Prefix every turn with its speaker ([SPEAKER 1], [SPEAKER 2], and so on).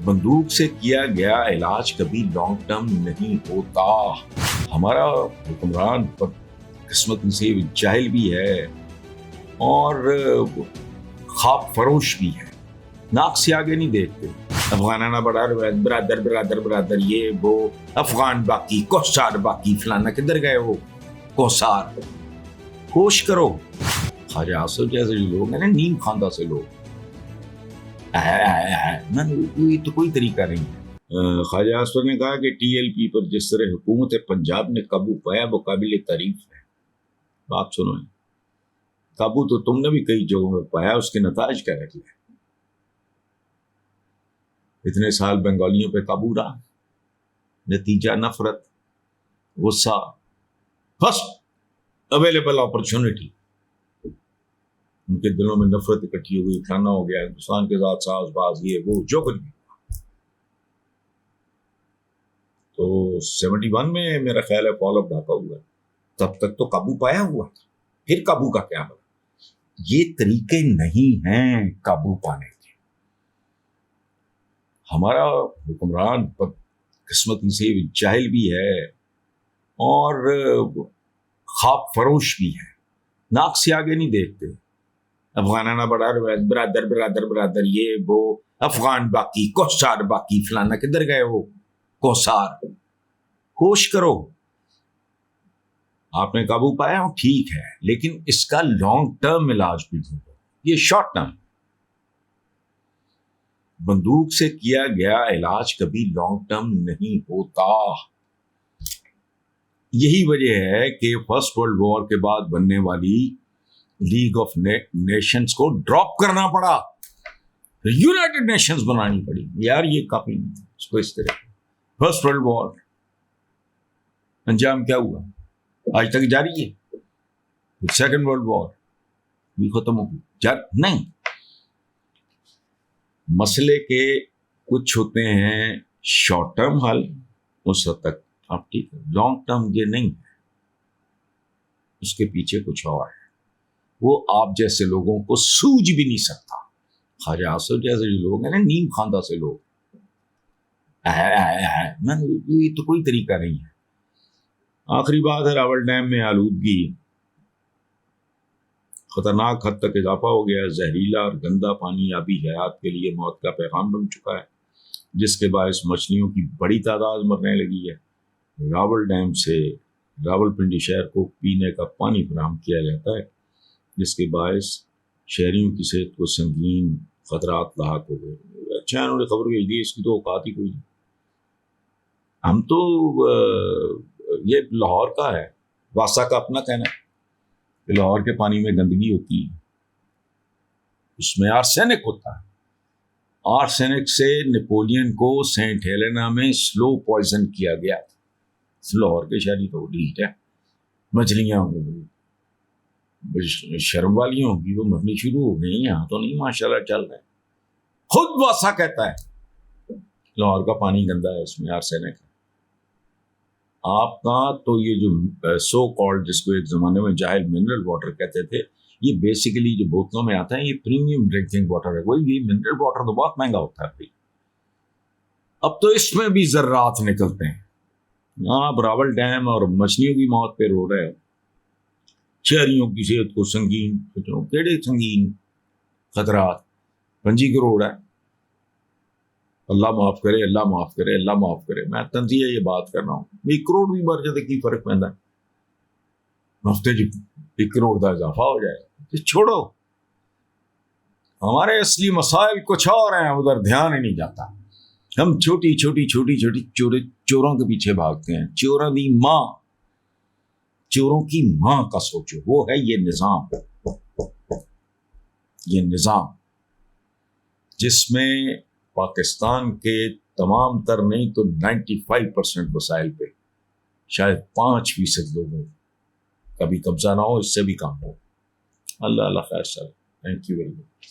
[SPEAKER 1] بندوق سے کیا گیا علاج کبھی لانگ ٹرم نہیں ہوتا. ہمارا حکمران قسمت سے جاہل بھی ہے اور خواب فروش بھی ہے. ناک سے آگے نہیں دیکھتے. افغانانہ برادر برادر برادر یہ وہ افغان باقی کوسار باقی فلانا کدھر گئے وہ کوسار. ہوش کرو. خواجہ آصف جیسے لوگ ہیں نا نیم خواندہ سے لوگ یہ تو کوئی طریقہ نہیں ہے. خواجہ آصف نے کہا کہ ٹی ایل پی پر جس طرح حکومت پنجاب نے قابو پایا وہ قابل تعریف ہے. بات سنو, قابو تو تم نے بھی کئی جگہوں میں پایا, اس کے نتائج کیا نکلے؟ اتنے سال بنگالیوں پہ قابو رہا, نتیجہ نفرت, غصہ, فرسٹ اویلیبل اپرچونٹی. ان کے دلوں میں نفرت اکٹھی ہو گئی, کھانا ہو گیا ہندوستان کے ساتھ ساز باز یہ وہ جو کچھ بھی. تو 71 میں میرا خیال ہے فال آف ڈھاکہ ہوا, تب تک تو قابو پایا ہوا تھا. پھر قابو کا کیا بنا؟ یہ طریقے نہیں ہیں قابو پانے کے. ہمارا حکمران قسمت سے جاہل بھی ہے اور خواب فروش بھی ہے. ناک سے آگے نہیں دیکھتے. افغانانہ برادر برادر برادر یہ وہ افغان باقی کوسار باقی فلانا کدھر گئے وہ کوسار. ہوش کرو. آپ نے قابو پایا ہو ٹھیک ہے, لیکن اس کا لانگ ٹرم علاج بھی ڈھونڈو. یہ شارٹ ٹرم. بندوق سے کیا گیا علاج کبھی لانگ ٹرم نہیں ہوتا. یہی وجہ ہے کہ فرسٹ ورلڈ وار کے بعد بننے والی لیگ آف نیشنز کو ڈراپ کرنا پڑا, یونائٹڈ نیشنز بنانی پڑی. یار یہ کافی نہیں, اس کو اس طرح. فرسٹ ورلڈ وار انجام کیا ہوا آج تک جاری ہے. سیکنڈ ورلڈ وار بھی ختم ہو گئی نہیں. مسئلے کے کچھ ہوتے ہیں شارٹ ٹرم حل, اس حد تک آپ ٹھیک ہے. لانگ ٹرم یہ نہیں ہے, اس کے پیچھے کچھ اور ہے. وہ آپ جیسے لوگوں کو سوجھ بھی نہیں سکتا. خواجہ آصف جیسے لوگ ہیں نا نیم خواندہ سے لوگ یہ تو کوئی طریقہ نہیں ہے. آخری بات ہے, راول ڈیم میں آلودگی خطرناک حد تک اضافہ ہو گیا. زہریلا اور گندا پانی آبی حیات کے لیے موت کا پیغام بن چکا ہے, جس کے باعث مچھلیوں کی بڑی تعداد مرنے لگی ہے. راول ڈیم سے راولپنڈی شہر کو پینے کا پانی فراہم کیا جاتا ہے, جس کے باعث شہریوں کی صحت کو سنگین خطرات لاحق ہو گئے. اچھا انہوں نے خبر بھیج دی, اس کی تو اوقات ہی کوئی نہیں. ہم تو یہ لاہور کا ہے, واسا کا اپنا کہنا ہے کہ لاہور کے پانی میں گندگی ہوتی ہے, اس میں آرسینک ہوتا ہے. آرسینک سے نیپولین کو سینٹ ہیلینا میں سلو پوائزن کیا گیا. لاہور کے شہری تو ڈیٹ ہے, مچھلیاں شرم والی ہوں گی وہ مرنی شروع ہو گئی. یہاں تو نہیں ماشاءاللہ چل رہا ہے. خود واسا کہتا ہے لاہور کا پانی گندا ہے, اس میں آرسینک ہے. آپ کا تو یہ جو سو کالڈ, جس کو ایک زمانے میں جاہل منرل واٹر کہتے تھے, یہ بیسیکلی جو بوتلوں میں آتا ہے یہ پریمیم ڈرنکنگ واٹر ہے. وہی منرل واٹر تو بہت مہنگا ہوتا ہے. اب تو اس میں بھی ذرات نکلتے ہیں. آپ راول ڈیم اور مچھلیوں کی موت پہ رو رہے ہو, شہریوں کی صحت کو سنگین, کیڑے سنگین خطرات. 25 کروڑ ہے. اللہ معاف کرے, اللہ معاف کرے, اللہ معاف کرے. میں تنزیہ یہ بات کر رہا ہوں, 1 کروڑ بھی مر جاتے کی فرق پہنتا ہے. ہفتے جی 1 کروڑ کا اضافہ ہو جائے. چھوڑو, ہمارے اصلی مسائل کچھ اور ہیں, ادھر دھیان ہی نہیں جاتا. ہم چھوٹی چھوٹی چھوٹی چھوٹی چوروں کے پیچھے بھاگتے ہیں. چوروں کی ماں کا سوچو, وہ ہے یہ نظام. یہ نظام جس میں پاکستان کے تمام تر نہیں تو 95% وسائل پہ شاید 5% لوگوں کا بھی قبضہ نہ ہو, اس سے بھی کم ہو. اللہ خیر sir. Thank you very much.